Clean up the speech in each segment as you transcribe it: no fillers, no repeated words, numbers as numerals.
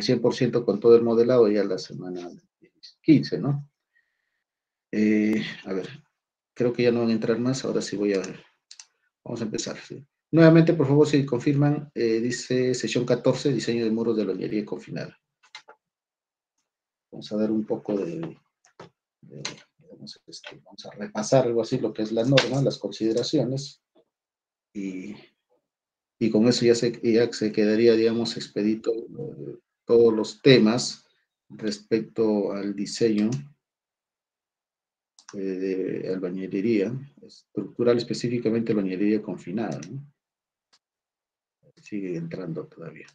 100% con todo el modelado ya la semana 15, ¿no? A ver, creo que ya no van a entrar más, ahora sí voy a ver. Vamos a empezar, ¿sí? Nuevamente, por favor, si confirman, dice sesión 14, diseño de muros de loñería confinada. Vamos a dar un poco digamos, vamos a repasar algo así, lo que es la norma, las consideraciones, y con eso ya se quedaría, digamos, expedito todos los temas respecto al diseño de albañilería estructural, específicamente albañilería confinada, ¿no? Sigue entrando todavía.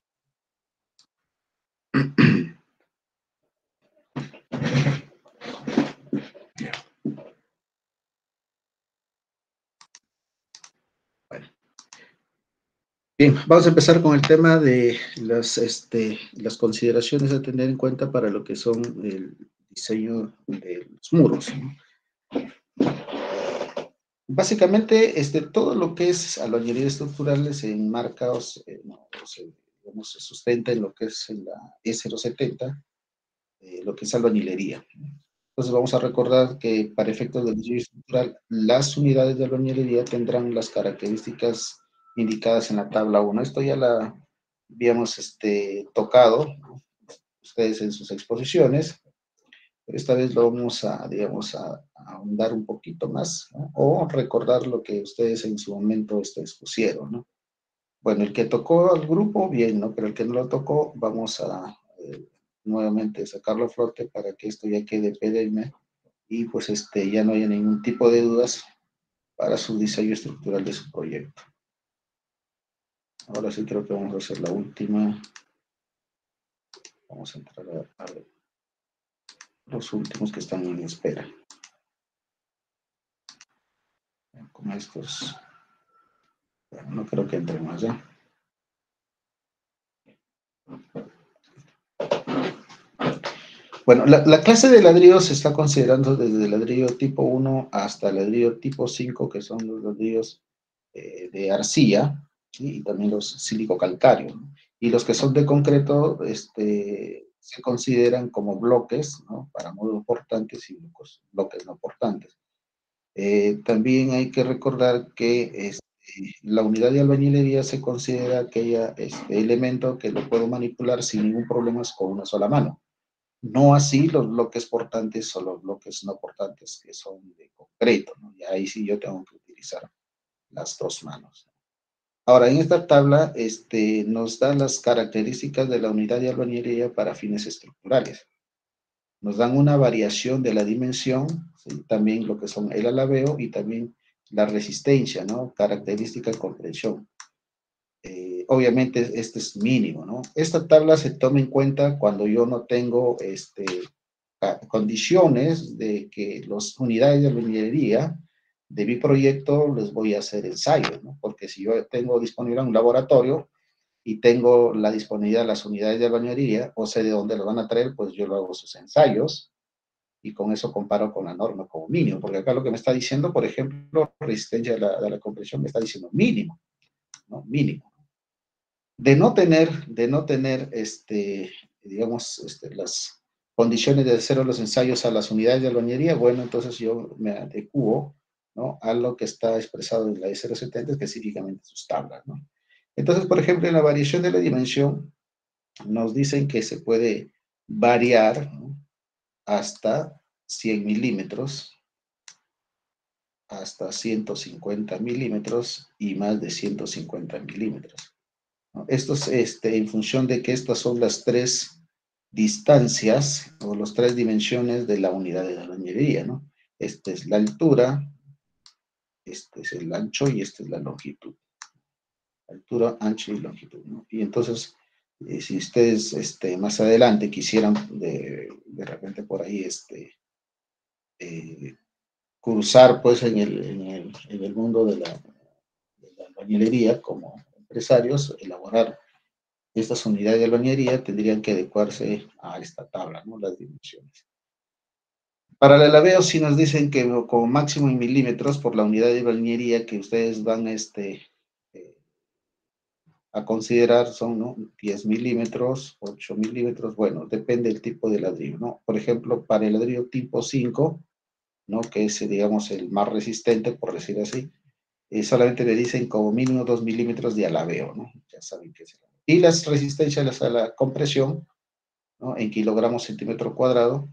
Bueno. Bien, vamos a empezar con el tema de las consideraciones a tener en cuenta para lo que son el diseño de los muros, ¿no? Básicamente, todo lo que es albañilería estructural se enmarca digamos, se sustenta en lo que es en la E070, lo que es albañilería, ¿no? Entonces vamos a recordar que para efectos del diseño estructural, las unidades de albañilería tendrán las características indicadas en la tabla 1. Esto ya la habíamos tocado, ¿no?, ustedes en sus exposiciones. Esta vez lo vamos a, digamos, a ahondar un poquito más, ¿no?, o recordar lo que ustedes en su momento expusieron, ¿no? Bueno, el que tocó al grupo, bien, ¿no? Pero el que no lo tocó, vamos a nuevamente sacarlo a flote para que esto ya quede perenne y pues ya no haya ningún tipo de dudas para su diseño estructural de su proyecto. Ahora sí creo que vamos a hacer la última. Vamos a entrar a ver los últimos que están en espera. Con estos, bueno, no creo que entre más ya. Bueno, la clase de ladrillos se está considerando desde el ladrillo tipo 1 hasta el ladrillo tipo 5, que son los ladrillos de arcilla, ¿sí?, y también los sílico-calcáreos, ¿no? Y los que son de concreto se consideran como bloques, ¿no?, para muros portantes y bloques no portantes. También hay que recordar que la unidad de albañilería se considera aquella elemento que lo puedo manipular sin ningún problema con una sola mano. No así los bloques portantes o los bloques no portantes que son de concreto, ¿no? Y ahí sí yo tengo que utilizar las dos manos. Ahora, en esta tabla nos da las características de la unidad de albañilería para fines estructurales. Nos dan una variación de la dimensión, ¿sí?, también lo que son el alabeo y también la resistencia, ¿no?, característica de comprensión. Obviamente este es mínimo, ¿no? Esta tabla se toma en cuenta cuando yo no tengo condiciones de que las unidades de albañilería de mi proyecto les voy a hacer ensayos, ¿no? Porque si yo tengo disponible un laboratorio y tengo la disponibilidad de las unidades de albañilería, o sé de dónde lo van a traer, pues yo lo hago sus ensayos y con eso comparo con la norma como mínimo, porque acá lo que me está diciendo, por ejemplo, resistencia de la compresión, me está diciendo mínimo, ¿no? Mínimo. De no tener, digamos, las condiciones de hacer los ensayos a las unidades de albañilería, bueno, entonces yo me adecuo, ¿no?, a lo que está expresado en la E070, específicamente sus tablas, ¿no? Entonces, por ejemplo, en la variación de la dimensión, nos dicen que se puede variar, ¿no?, hasta 100 milímetros, hasta 150 milímetros y más de 150 milímetros. Esto es en función de que estas son las tres distancias o las tres dimensiones de la unidad de albañilería, ¿no? Esta es la altura, este es el ancho y esta es la longitud. Altura, ancho y longitud, ¿no? Y entonces, si ustedes más adelante quisieran de repente por ahí cruzar pues en el mundo de la albañilería como empresarios, elaborar estas unidades de albañilería, tendrían que adecuarse a esta tabla, ¿no?, las dimensiones. Para el alabeo sí nos dicen que como máximo en milímetros por la unidad de albañilería que ustedes van a considerar son, ¿no? 10 milímetros, 8 milímetros, bueno, depende del tipo de ladrillo, ¿no? Por ejemplo, para el ladrillo tipo 5, ¿no? Que es, digamos, el más resistente, por decir así, solamente le dicen como mínimo 2 milímetros de alabeo, ¿no? Ya saben que es el alabeo. Y las resistencias a la compresión, ¿no? En kilogramos centímetro cuadrado,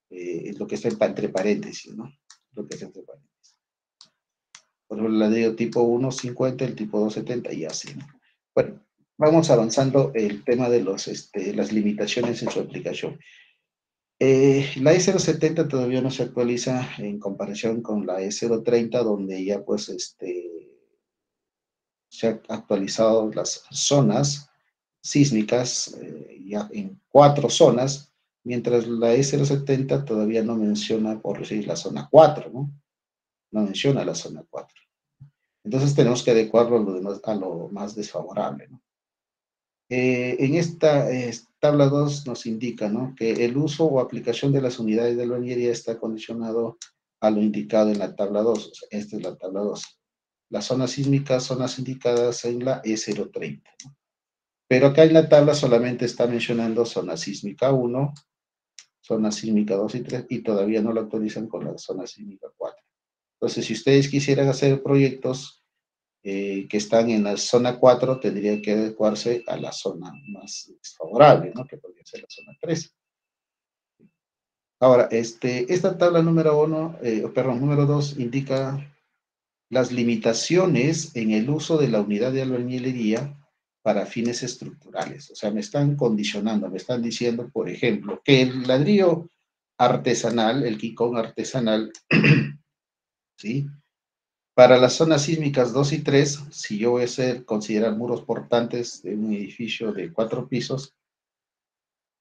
es lo que está entre paréntesis, ¿no? Lo que está entre paréntesis. Por ejemplo, el ladrillo tipo 1, 50, el tipo 2, 70 y así, ¿no? Bueno, vamos avanzando el tema de las limitaciones en su aplicación. La E070 todavía no se actualiza en comparación con la E030, donde ya pues se han actualizado las zonas sísmicas ya en 4 zonas, mientras la E070 todavía no menciona, por decir, la zona 4, ¿no? No menciona la zona 4. Entonces tenemos que adecuarlo a lo más desfavorable, ¿no? En esta tabla 2 nos indica, ¿no?, que el uso o aplicación de las unidades de albañilería está condicionado a lo indicado en la tabla 2. O sea, esta es la tabla 2. Las zonas sísmicas son las indicadas en la E030. Pero acá en la tabla solamente está mencionando zona sísmica 1, zona sísmica 2 y 3, y todavía no lo actualizan con la zona sísmica 4. Entonces, si ustedes quisieran hacer proyectos que están en la zona 4, tendría que adecuarse a la zona más favorable, ¿no? Que podría ser la zona 3. Ahora, esta tabla número 1, perdón, número 2, indica las limitaciones en el uso de la unidad de albañilería para fines estructurales. O sea, me están condicionando, me están diciendo, por ejemplo, que el ladrillo artesanal, el quicón artesanal, ¿sí? Para las zonas sísmicas 2 y 3, si yo voy a considerar muros portantes de un edificio de 4 pisos,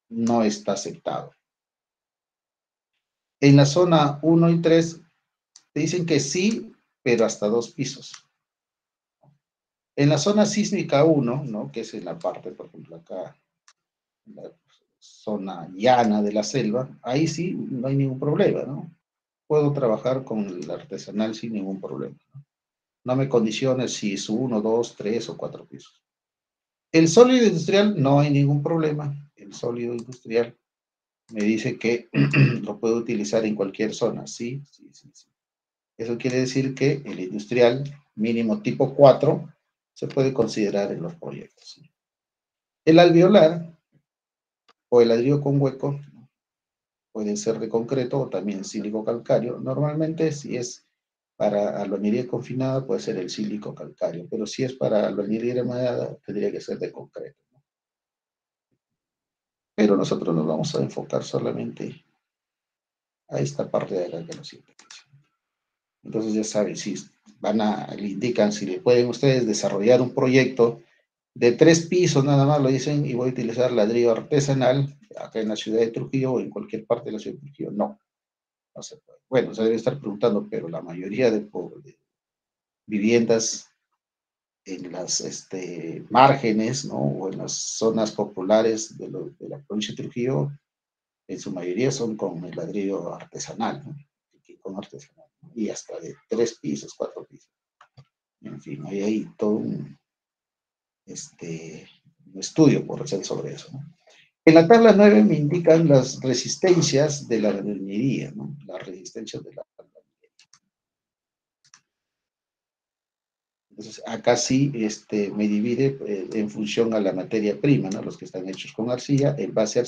no está aceptado. En la zona 1 y 3, te dicen que sí, pero hasta 2 pisos. En la zona sísmica 1, ¿no?, que es en la parte, por ejemplo, acá, en la zona llana de la selva, ahí sí no hay ningún problema, ¿no? Puedo trabajar con el artesanal sin ningún problema, ¿no? No me condiciona si es 1, 2, 3 o 4 pisos. El sólido industrial no hay ningún problema. El sólido industrial me dice que lo puedo utilizar en cualquier zona. Sí, sí, sí, sí. Eso quiere decir que el industrial mínimo tipo 4 se puede considerar en los proyectos. El alveolar o el ladrillo con hueco puede ser de concreto o también sílico calcáreo. Normalmente, si es para albañilería confinada, puede ser el sílico calcáreo, pero si es para albañilería remediada, tendría que ser de concreto. Pero nosotros nos vamos a enfocar solamente a esta parte de acá que nos interesa. Entonces ya saben, si le indican si le pueden ustedes desarrollar un proyecto de 3 pisos nada más, lo dicen, y voy a utilizar ladrillo artesanal acá en la ciudad de Trujillo o en cualquier parte de la ciudad de Trujillo. No, no se puede. Bueno, se debe estar preguntando, pero la mayoría de viviendas en las márgenes, ¿no?, o en las zonas populares de la provincia de Trujillo, en su mayoría son con el ladrillo artesanal, ¿no?, con artesanal, ¿no?, y hasta de 3 pisos, 4 pisos. En fin, hay ahí todo un estudio por hacer sobre eso, ¿no? En la tabla 9 me indican las resistencias de la albañilería, ¿no? Las resistencias de la albañilería. Entonces, acá sí me divide en función a la materia prima, ¿no? Los que están hechos con arcilla, en base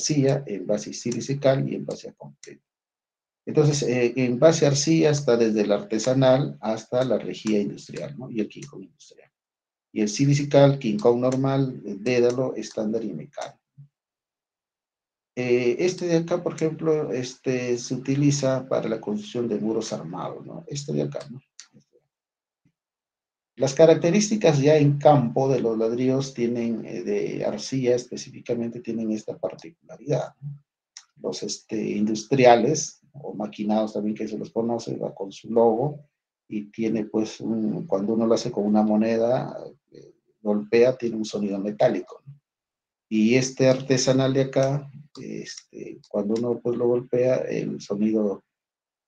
silicical y en base a concreto. Entonces, en base a arcilla está desde el artesanal hasta la rejilla industrial, ¿no?, y el quincón industrial. Y el silicical, quincón normal, dédalo, estándar y mecánico. Este de acá, por ejemplo, se utiliza para la construcción de muros armados, ¿no? Este de acá, ¿no? Las características ya en campo de los ladrillos tienen, de arcilla específicamente, tienen esta particularidad, ¿no? Los industriales o maquinados también, que se los conoce, va con su logo y tiene pues, cuando uno lo hace con una moneda, golpea, tiene un sonido metálico, ¿no? Y este artesanal de acá, cuando uno pues lo golpea, el sonido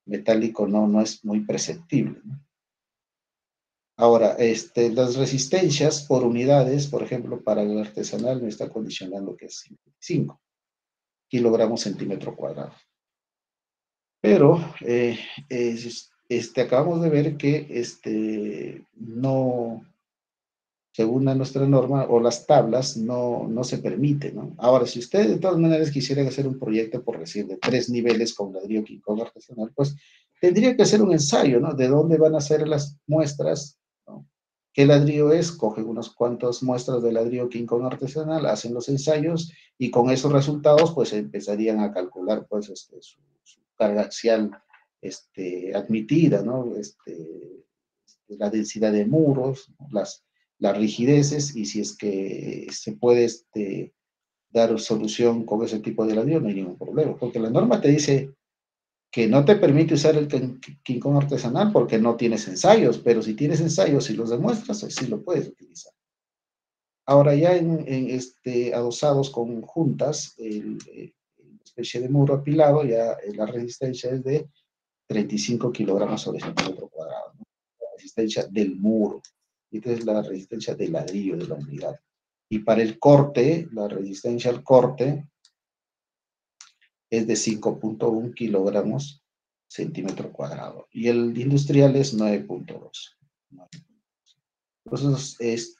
metálico no es muy perceptible, ¿no? Ahora, las resistencias por unidades, por ejemplo, para el artesanal me está condicionando que es 5 kilogramos centímetro cuadrado. Pero acabamos de ver que no, según nuestra norma o las tablas, no se permite, ¿no? Ahora, si ustedes de todas maneras quisieran hacer un proyecto, por decir, de 3 niveles con ladrillo King Kong artesanal, pues tendría que hacer un ensayo, ¿no? De dónde van a ser las muestras, ¿no? ¿Qué ladrillo es? Cogen unas cuantas muestras de ladrillo King Kong artesanal, hacen los ensayos y con esos resultados, pues empezarían a calcular, pues, su carga axial admitida, ¿no? La densidad de muros, ¿no? Las rigideces, y si es que se puede dar solución con ese tipo de ladrillo, no hay ningún problema, porque la norma te dice que no te permite usar el quincón artesanal porque no tienes ensayos, pero si tienes ensayos y los demuestras, sí lo puedes utilizar. Ahora ya adosados con juntas, especie de muro apilado, ya la resistencia es de 35 kilogramos sobre centímetro cuadrado, ¿no? La resistencia del muro. Y esta es la resistencia del ladrillo de la unidad. Y para el corte, la resistencia al corte es de 5.1 kilogramos centímetro cuadrado. Y el industrial es 9.2. Entonces,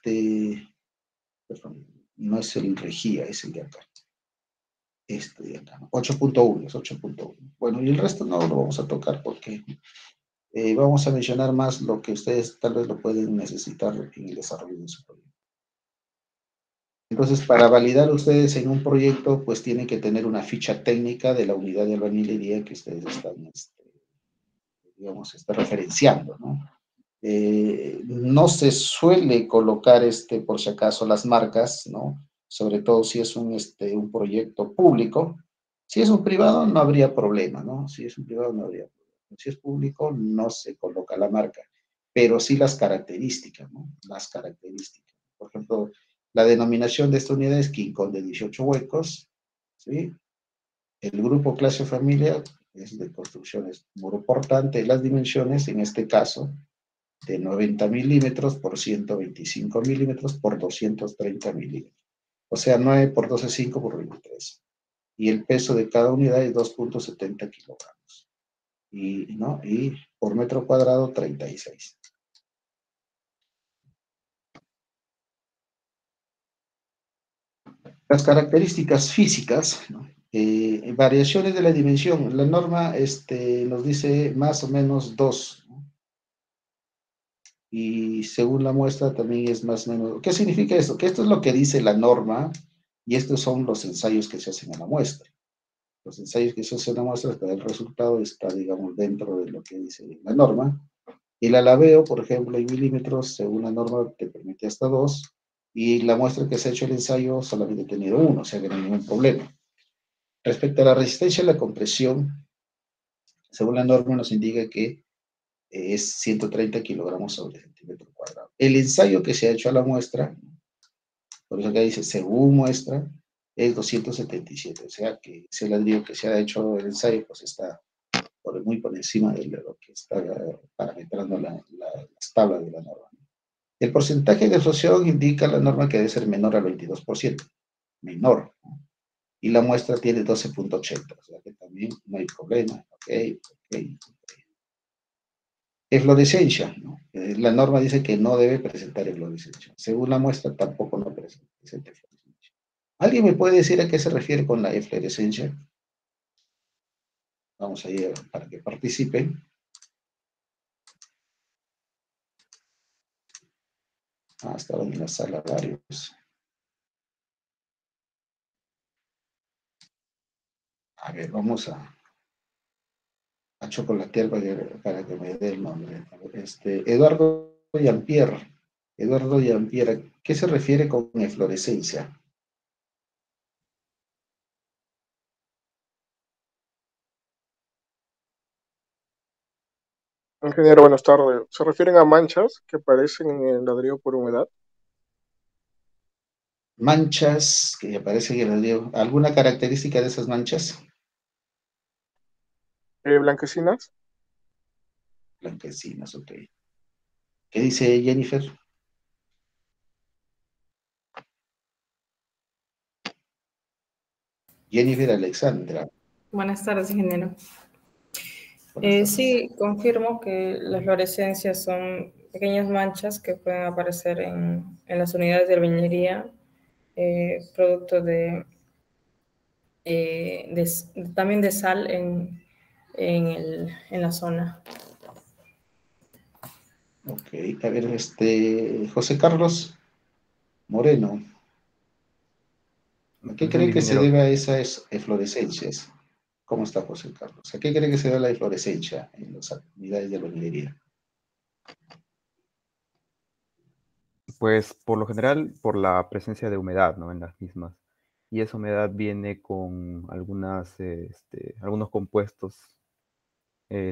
perdón, no es el Regía, es el de acá. De acá, ¿no? 8.1, es 8.1. Bueno, y el resto no lo vamos a tocar porque vamos a mencionar más lo que ustedes tal vez lo pueden necesitar en el desarrollo de su proyecto. Entonces, para validar ustedes en un proyecto, pues tienen que tener una ficha técnica de la unidad de albañilería que ustedes están, digamos, referenciando, ¿no? No se suele colocar, por si acaso, las marcas, ¿no? Sobre todo si es un proyecto público. Si es un privado, no habría problema, ¿no? Si es un privado, no habría problema. Si es público, no se coloca la marca, pero sí las características, ¿no? Las características. Por ejemplo, la denominación de esta unidad es King Kong de 18 huecos, ¿sí? El grupo clase o familia es de construcciones muro portante, las dimensiones, en este caso, de 90 milímetros por 125 milímetros por 230 milímetros. O sea, 9 por 12, 5 por 23. Y el peso de cada unidad es 2.70 kilogramos. ¿No? Y por metro cuadrado, 36. Las características físicas, ¿no? Variaciones de la dimensión. La norma nos dice más o menos 2, ¿no? Y según la muestra también es más o menos. ¿Qué significa esto? Que esto es lo que dice la norma y estos son los ensayos que se hacen a la muestra. Los ensayos que se hacen a la muestra, el resultado está, digamos, dentro de lo que dice la norma. Y el alabeo, por ejemplo, en milímetros, según la norma, te permite hasta 2, y la muestra que se ha hecho el ensayo solamente ha tenido 1, o sea que no hay ningún problema. Respecto a la resistencia a la compresión, según la norma nos indica que es 130 kilogramos sobre centímetro cuadrado. El ensayo que se ha hecho a la muestra, por eso acá dice según muestra, es 277, o sea que ese ladrillo que se ha hecho el ensayo pues está muy por encima de lo que está parametrando las tablas de la norma. El porcentaje de absorción indica la norma que debe ser menor al 22%, menor, ¿no? Y la muestra tiene 12.80, o sea que también no hay problema. Ok. Eflorescencia, ¿no? La norma dice que no debe presentar eflorescencia. Según la muestra, tampoco no presenta eflorescencia. ¿Alguien me puede decir a qué se refiere con la eflorescencia? Vamos a ir para que participen. Estaban en la sala varios. A ver, vamos a chocolatear para que me dé el nombre. Eduardo Jean-Pierre. Eduardo Jean-Pierre, ¿qué se refiere con eflorescencia? Ingeniero, buenas tardes. ¿Se refieren a manchas que aparecen en el ladrillo por humedad? Manchas que aparecen en el ladrillo. ¿Alguna característica de esas manchas? Blanquecinas. Blanquecinas, ok. ¿Qué dice Jennifer? Jennifer Alexandra. Buenas tardes, ingeniero. Buenas tardes. Sí, confirmo que las fluorescencias son pequeñas manchas que pueden aparecer en las unidades de albañilería, producto también de sal en la zona. Ok, a ver, José Carlos Moreno. ¿A qué cree que se Ingeniero. debe a esas eflorescencias? ¿Cómo está José Carlos? ¿A qué cree que se debe la eflorescencia en las unidades de albañilería? Pues por lo general, por la presencia de humedad, ¿no? En las mismas. Y esa humedad viene con algunos compuestos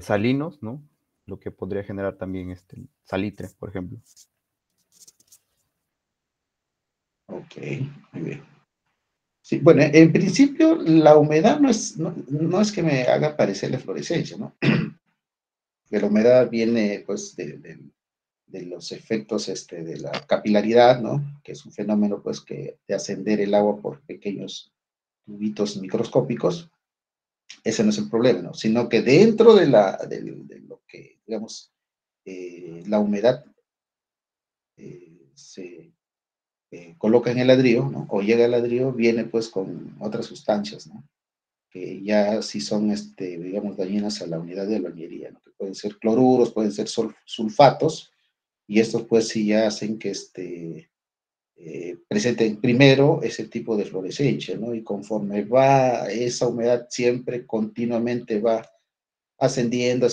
salinos, ¿no? Lo que podría generar también salitre, por ejemplo. Ok, muy bien. Sí, bueno, en principio la humedad no es que me haga parecer la eflorescencia, ¿no? Que la humedad viene pues de los efectos de la capilaridad, ¿no? Que es un fenómeno pues que de ascender el agua por pequeños tubitos microscópicos. Ese no es el problema, ¿no? Sino que dentro de lo que, digamos, la humedad se coloca en el ladrillo, ¿no? O llega al ladrillo, viene pues con otras sustancias, ¿no? Que ya sí son, digamos, dañinas a la unidad de albañilería, ¿no? Que pueden ser cloruros, pueden ser sulfatos, y estos pues sí ya hacen que presenten primero ese tipo de fluorescencia, ¿no? Y conforme va esa humedad siempre continuamente va ascendiendo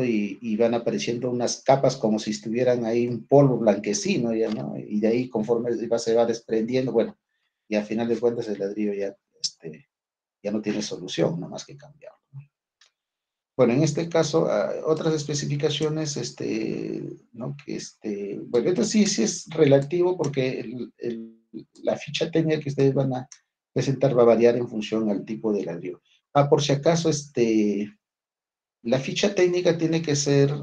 y van apareciendo unas capas como si estuvieran ahí un polvo blanquecino ya, ¿no? Y de ahí conforme se va desprendiendo, bueno, y al final de cuentas el ladrillo ya, ya no tiene solución, no más que cambiarlo. Bueno, en este caso, otras especificaciones, ¿no? Que bueno, esto sí es relativo porque la ficha técnica que ustedes van a presentar va a variar en función al tipo de ladrillo. Por si acaso, la ficha técnica tiene que ser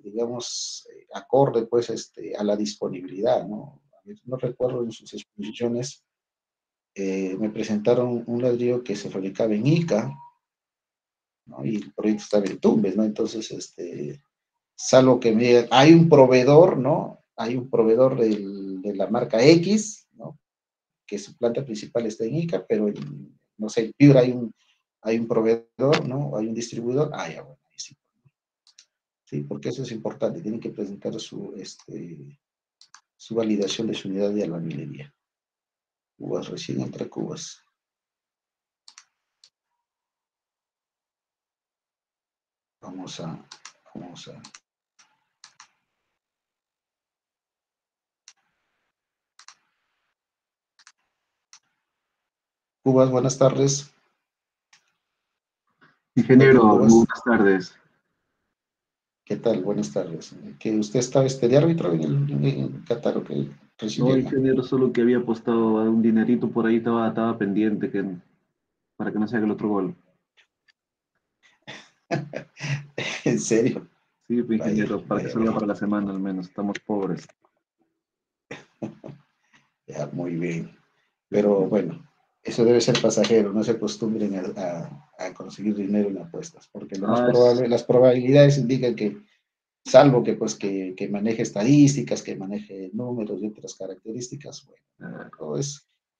digamos, acorde, pues, a la disponibilidad, ¿no? No recuerdo en sus exposiciones, me presentaron un ladrillo que se fabricaba en Ica, ¿no? Y el proyecto estaba en Tumbes, ¿no? Entonces, salvo que me digan, hay un proveedor, ¿no? Hay un proveedor de la marca X, ¿no? Que su planta principal está en Ica, pero no sé, en Piura hay un proveedor, ¿no? Hay un distribuidor. Ya, bueno, ahí sí. Sí, porque eso es importante, tienen que presentar su validación de su unidad de albañilería. Cubas, recién entra Cubas. Vamos a Cubas, buenas tardes. Ingeniero, muy Cubas, buenas tardes. ¿qué tal? Buenas tardes. ¿Que usted estaba de árbitro en Qatar o que recién No, llega? ingeniero, solo que había apostado a un dinerito por ahí, estaba pendiente para que no se haga el otro gol. ¿En serio? Sí, pues, Vaya, ingeniero, para que vaya, salga vaya. para la semana al menos, estamos pobres. Ya, muy bien. Pero bueno, eso debe ser pasajero, no se acostumbren a conseguir dinero en apuestas, porque lo más Ah, probable, las probabilidades indican que, salvo que pues que maneje estadísticas, que maneje números y otras características, bueno,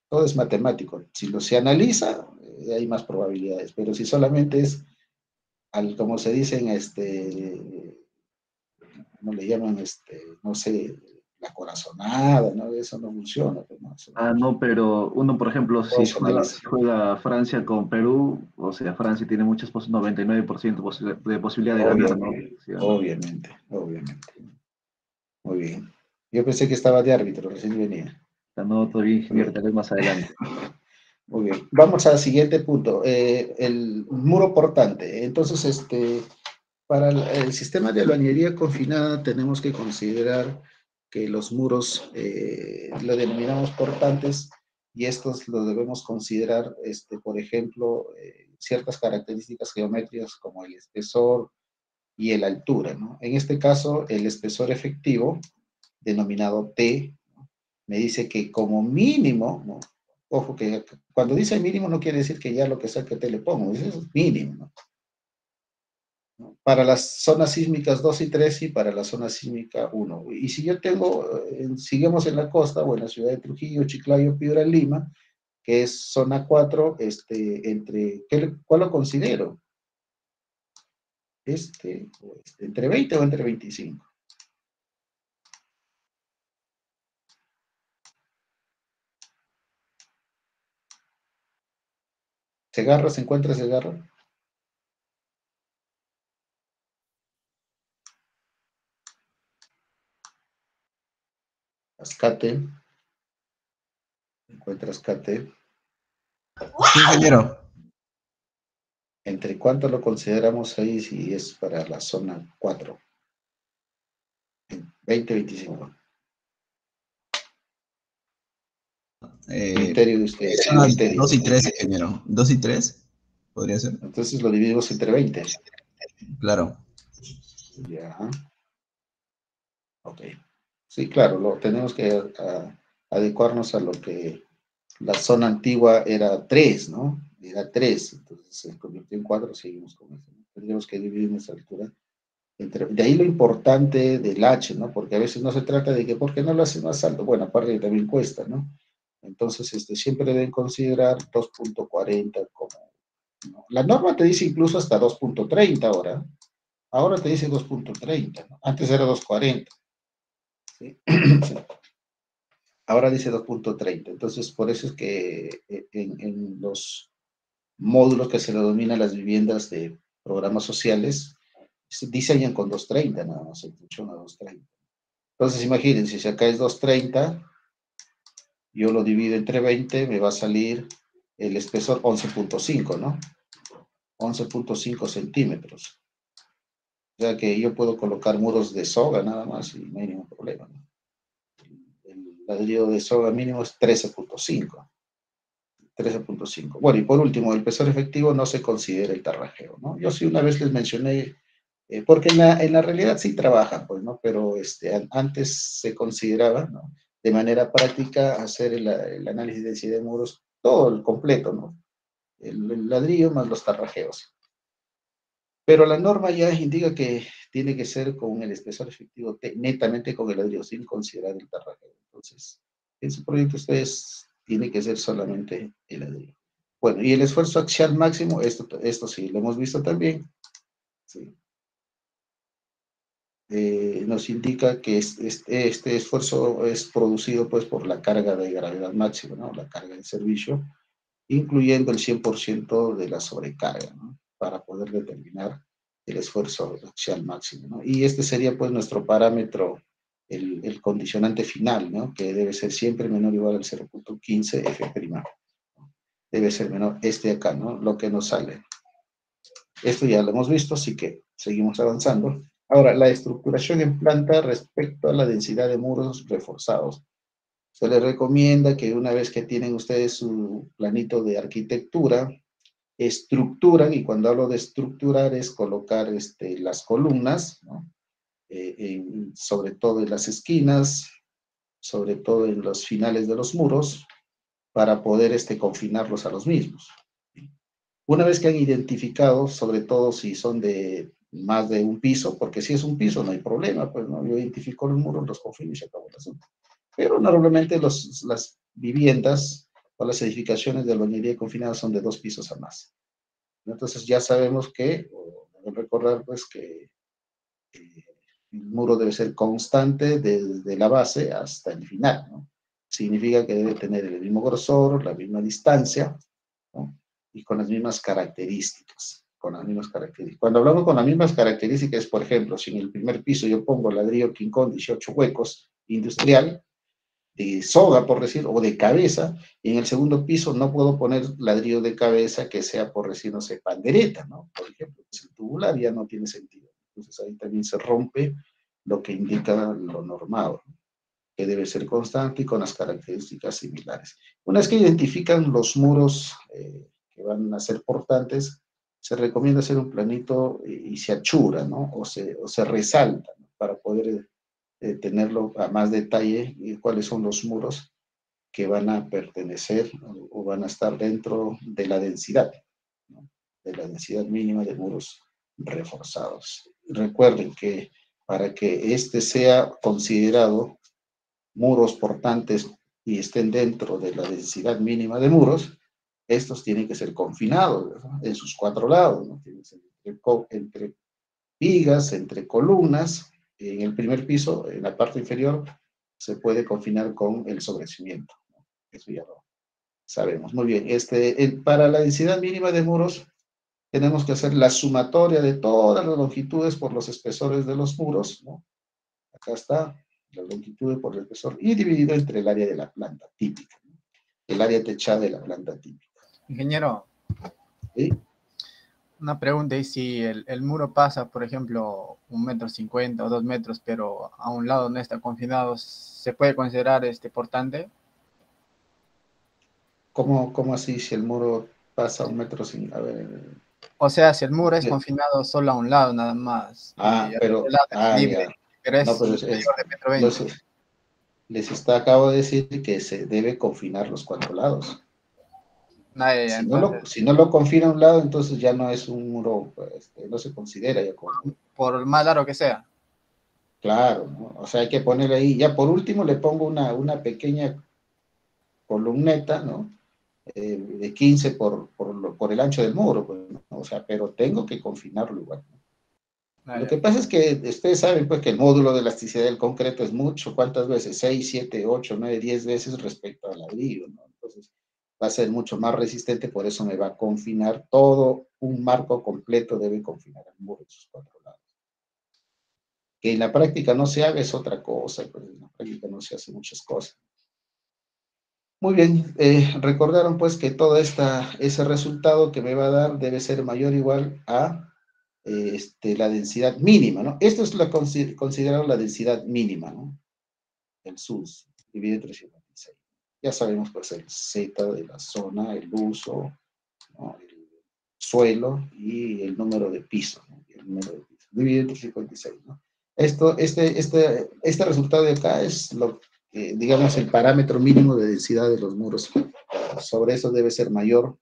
todo es matemático. Si se analiza, hay más probabilidades, pero si solamente es, como se dicen, no le llaman, no sé, la corazonada, ¿no? Eso no funciona, pues, ¿no? no, pero uno, por ejemplo, Todo si se juega, analiza. si juega Francia con Perú, o sea, Francia tiene 99% de posibilidad de ganar, ¿no? Obviamente, ¿Sí o no? obviamente, obviamente. Muy bien. Yo pensé que estaba de árbitro, recién venía. No, todavía, Muy ingeniero, bien, tal vez más adelante. muy bien. Vamos al siguiente punto, el muro portante. Entonces, para el sistema de albañilería confinada tenemos que considerar que los muros lo denominamos portantes y estos lo debemos considerar, por ejemplo, ciertas características geométricas como el espesor y la altura, ¿no? En este caso, el espesor efectivo, denominado T, ¿no? Me dice que como mínimo, ¿no? Ojo que cuando dice mínimo no quiere decir que ya lo que sea que T le pongo, eso es mínimo, ¿no? Para las zonas sísmicas 2 y 3 y para la zona sísmica 1. Y si yo tengo, sigamos en la costa o en la ciudad de Trujillo, Chiclayo, Piura, Lima, que es zona 4, ¿cuál lo considero? Entre 20 o entre 25. ¿Segarra? ¿Se encuentra Segarra? Ascate. ¿Se encuentra Ascate? Sí, ingeniero. ¿Entre cuánto lo consideramos ahí si es para la zona 4? 20, 25. Criterio de ustedes. Son las Criterio. 2 y 3, ingeniero. 2 y 3, podría ser. Entonces lo dividimos entre 20. Claro. Ya. Ok. Sí, claro, tenemos que adecuarnos a lo que la zona antigua era 3, ¿no? Era 3, entonces se convirtió en 4, seguimos con eso. Tendríamos que dividir nuestra altura. De ahí lo importante del H, ¿no? Porque a veces no se trata de que, ¿por qué no lo hace más alto? Bueno, aparte también cuesta, ¿no? Entonces, siempre deben considerar 2.40 como, ¿no? La norma te dice incluso hasta 2.30 ahora. Ahora te dice 2.30, ¿no? Antes era 2.40. ¿Sí? Sí. Ahora dice 2.30. Entonces, por eso es que en los módulos que se denominan las viviendas de programas sociales, se diseñan con 2.30, nada más, se funciona 2.30. Entonces, imagínense, si acá es 2.30, yo lo divido entre 20, me va a salir el espesor 11.5, ¿no? 11.5 centímetros. O sea que yo puedo colocar muros de soga nada más y no hay ningún problema, ¿no? El ladrillo de soga mínimo es 13.5. 13.5. Bueno, y por último, el espesor efectivo no se considera el tarrajeo, ¿no? Yo sí una vez les mencioné, porque en la realidad sí trabajan, pues, ¿no? Pero antes se consideraba, ¿no? De manera práctica hacer el análisis de densidad de muros, todo el completo, ¿no? El ladrillo más los tarrajeos. Pero la norma ya indica que tiene que ser con el espesor efectivo netamente con el ladrillo, sin considerar el tarrajeo. Entonces, en su proyecto ustedes tiene que ser solamente el ladrillo. Bueno, y el esfuerzo axial máximo, esto sí, lo hemos visto también. Sí. Nos indica que este esfuerzo es producido pues por la carga de gravedad máxima, ¿no? La carga de servicio, incluyendo el 100% de la sobrecarga, ¿no? Para poder determinar el esfuerzo axial máximo, ¿no? Y este sería pues nuestro parámetro, el condicionante final, ¿no? Que debe ser siempre menor o igual al 0.15 F', ¿no? Debe ser menor de acá, ¿no? Lo que nos sale. Esto ya lo hemos visto, así que seguimos avanzando. Ahora, la estructuración en planta respecto a la densidad de muros reforzados. Se les recomienda que una vez que tienen ustedes su planito de arquitectura, estructuran, y cuando hablo de estructurar es colocar las columnas, ¿no? Sobre todo en las esquinas, sobre todo en los finales de los muros, para poder confinarlos a los mismos. Una vez que han identificado, sobre todo si son de más de un piso, porque si es un piso no hay problema, pues no, yo identifico los muros, los confino y se acabó el asunto. Pero normalmente las viviendas o las edificaciones de albañilería confinada son de 2 pisos a más. Entonces ya sabemos que, o deben recordar pues que el muro debe ser constante desde la base hasta el final, ¿no? Significa que debe tener el mismo grosor, la misma distancia, ¿no? Y con las mismas características, Cuando hablamos con las mismas características, por ejemplo, si en el primer piso yo pongo ladrillo King Kong 18 huecos industrial, de soga, por decir, o de cabeza, y en el segundo piso no puedo poner ladrillo de cabeza que sea, por decir, no sé, pandereta, ¿no? Por ejemplo, es el tubular, ya no tiene sentido. Entonces ahí también se rompe lo que indica lo normado, ¿no? Que debe ser constante y con las características similares. Una vez que identifican los muros que van a ser portantes, se recomienda hacer un planito y se achura, ¿no? O se resalta, ¿no? Para poder tenerlo a más detalle y cuáles son los muros que van a pertenecer o van a estar dentro de la densidad, ¿no? De la densidad mínima de muros reforzados. Recuerden que para que este sea considerado muros portantes y estén dentro de la densidad mínima de muros, estos tienen que ser confinados, ¿verdad? En sus 4 lados, ¿no? Tienen que ser entre vigas, entre columnas. En el primer piso, en la parte inferior, se puede confinar con el sobrecimiento, ¿no? Eso ya lo sabemos. Muy bien. Para la densidad mínima de muros, tenemos que hacer la sumatoria de todas las longitudes por los espesores de los muros, ¿no? Acá está la longitud por el espesor y dividido entre el área de la planta típica, ¿no? El área techada de la planta típica. Ingeniero, ¿Sí? una pregunta, y si el muro pasa, por ejemplo, 1,50 m o 2 metros, pero a un lado no está confinado, ¿se puede considerar portante? ¿Cómo así si el muro pasa 1 metro sin... A ver... O sea, si el muro es confinado solo a un lado nada más, y el otro lado es libre, ya. pero es No, pero mayor de 1,20 m. Acabo de decir que se debe confinar los 4 lados. Si no lo confina a un lado, entonces ya no es un muro, no se considera ya como... Por más largo que sea. Claro, ¿no? O sea, hay que ponerle ahí, ya por último le pongo una pequeña columneta, ¿no? De 15 por el ancho del muro, pues, ¿no? O sea, pero tengo que confinarlo igual, ¿no? Lo que pasa es que ustedes saben, pues, que el módulo de elasticidad del concreto es mucho. ¿Cuántas veces? 6, 7, 8, 9, 10 veces respecto al ladrillo, ¿no? Entonces, va a ser mucho más resistente, por eso me va a confinar todo un marco completo, debe confinar el muro en sus 4 lados. Que en la práctica no se haga es otra cosa, pues en la práctica no se hacen muchas cosas. Muy bien, recordaron pues que todo ese resultado que me va a dar debe ser mayor o igual a la densidad mínima, ¿no? Esto es considerado la densidad mínima, ¿no? El SUS, dividido entre 356. Ya sabemos pues el Z de la zona, el uso, ¿no? El suelo y el número de piso, ¿no? El número de piso, dividido entre 56, ¿no? Este resultado de acá es digamos, el parámetro mínimo de densidad de los muros. Sobre eso debe ser mayor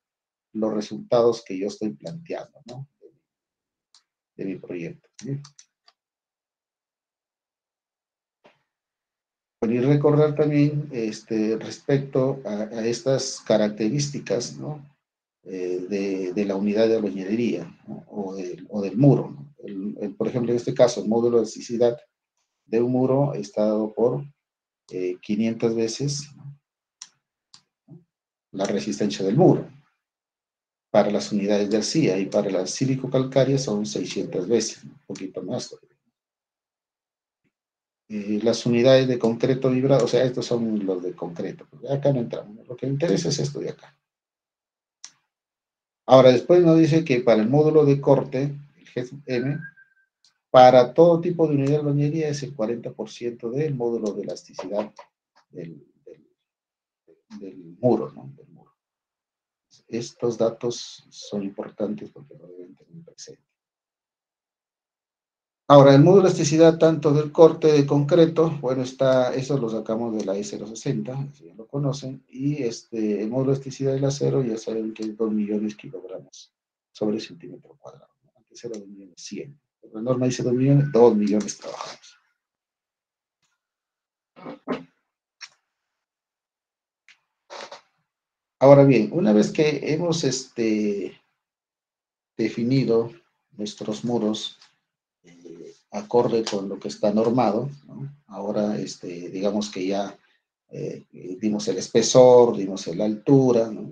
los resultados que yo estoy planteando, ¿no? De mi proyecto, ¿sí? Bueno, y recordar también respecto a estas características, ¿no? De la unidad de albañilería, ¿no? o del muro, ¿no? Por ejemplo, en este caso, el módulo de elasticidad de un muro está dado por 500 veces, ¿no? La resistencia del muro. Para las unidades de arcilla y para las sílico-calcáreas son 600 veces, un poquito más. Las unidades de concreto vibrado, o sea, estos son los de concreto. Acá no entramos, lo que me interesa es esto de acá. Ahora, después nos dice que para el módulo de corte, el GM, para todo tipo de unidad de albañilería es el 40% del módulo de elasticidad del muro, ¿no? Del muro. Estos datos son importantes porque lo deben tener presente. Ahora, el módulo de elasticidad tanto del corte de concreto, bueno, eso lo sacamos de la E060, si ya lo conocen, y el módulo de elasticidad del acero ya saben que es 2 millones kilogramos sobre centímetro cuadrado, ¿no? Antes era 2 millones 100. La norma dice 2 millones trabajamos. Ahora bien, una vez que hemos definido nuestros muros acorde con lo que está normado, ¿no? Ahora, digamos que ya dimos el espesor, dimos la altura, ¿no?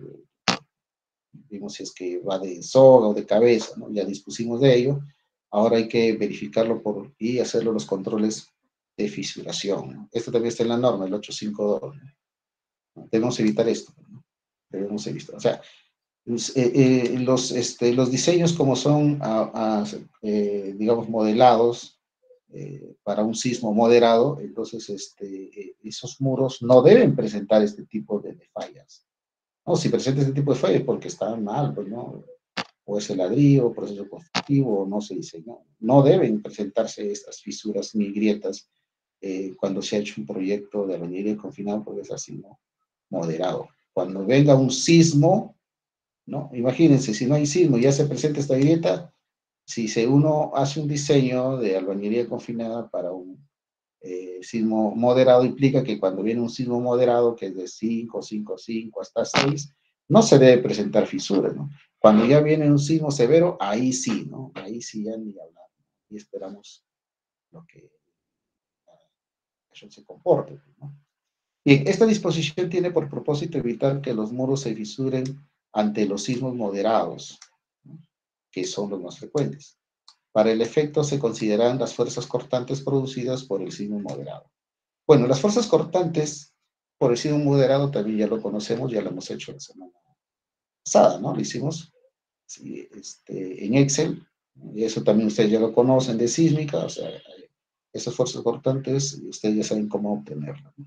Vimos si es que va de soga o de cabeza, ¿no? Ya dispusimos de ello. Ahora hay que verificarlo y hacerlo los controles de fisuración, ¿no? Esto también está en la norma, el 852, ¿no? Debemos evitar esto, ¿no? Debemos evitar, o sea, los diseños como son, digamos, modelados para un sismo moderado, entonces esos muros no deben presentar este tipo de fallas. No, si presenta este tipo de fallas porque están mal, pues no, o ese ladrillo, proceso constructivo, o no se diseñó. No deben presentarse estas fisuras ni grietas cuando se ha hecho un proyecto de albañilería confinado, porque es así, ¿no? Moderado. Cuando venga un sismo, ¿no? Imagínense, si no hay sismo, ya se presenta esta grieta, si uno hace un diseño de albañilería confinada para un sismo moderado, implica que cuando viene un sismo moderado, que es de 5, 5, 5 hasta 6, no se debe presentar fisuras, ¿no? Cuando ya viene un sismo severo, ahí sí, ¿no? Ahí sí ya ni hablar, ¿no? Y esperamos lo que eso se comporte, ¿no? Bien, esta disposición tiene por propósito evitar que los muros se fisuren ante los sismos moderados, ¿no? Que son los más frecuentes. Para el efecto se consideran las fuerzas cortantes producidas por el sismo moderado. Bueno, las fuerzas cortantes por el sismo moderado también ya lo conocemos, ya lo hemos hecho la semana pasada, ¿no? Lo hicimos sí, en Excel, y eso también ustedes ya lo conocen de sísmica, o sea, esas fuerzas cortantes, ustedes ya saben cómo obtenerlas, ¿no?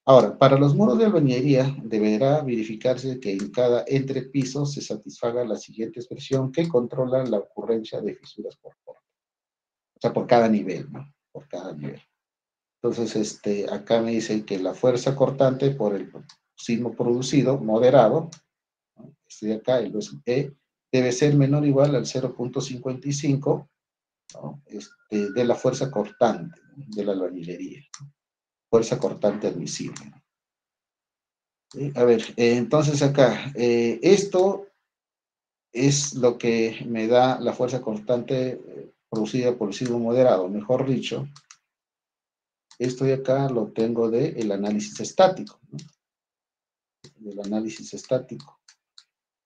Ahora, para los muros de albañilería deberá verificarse que en cada entrepiso se satisfaga la siguiente expresión que controla la ocurrencia de fisuras por corte. O sea, por cada nivel, ¿no? Por cada nivel. Entonces, acá me dice que la fuerza cortante por el sismo producido, moderado, ¿no? De acá, el E, debe ser menor o igual al 0.55, ¿no? De la fuerza cortante, ¿no? De la albañilería, ¿no? Fuerza cortante admisible, ¿no? A ver, entonces acá, esto es lo que me da la fuerza cortante producida por el sismo moderado, mejor dicho, esto de acá lo tengo del análisis estático, ¿no? Del análisis estático,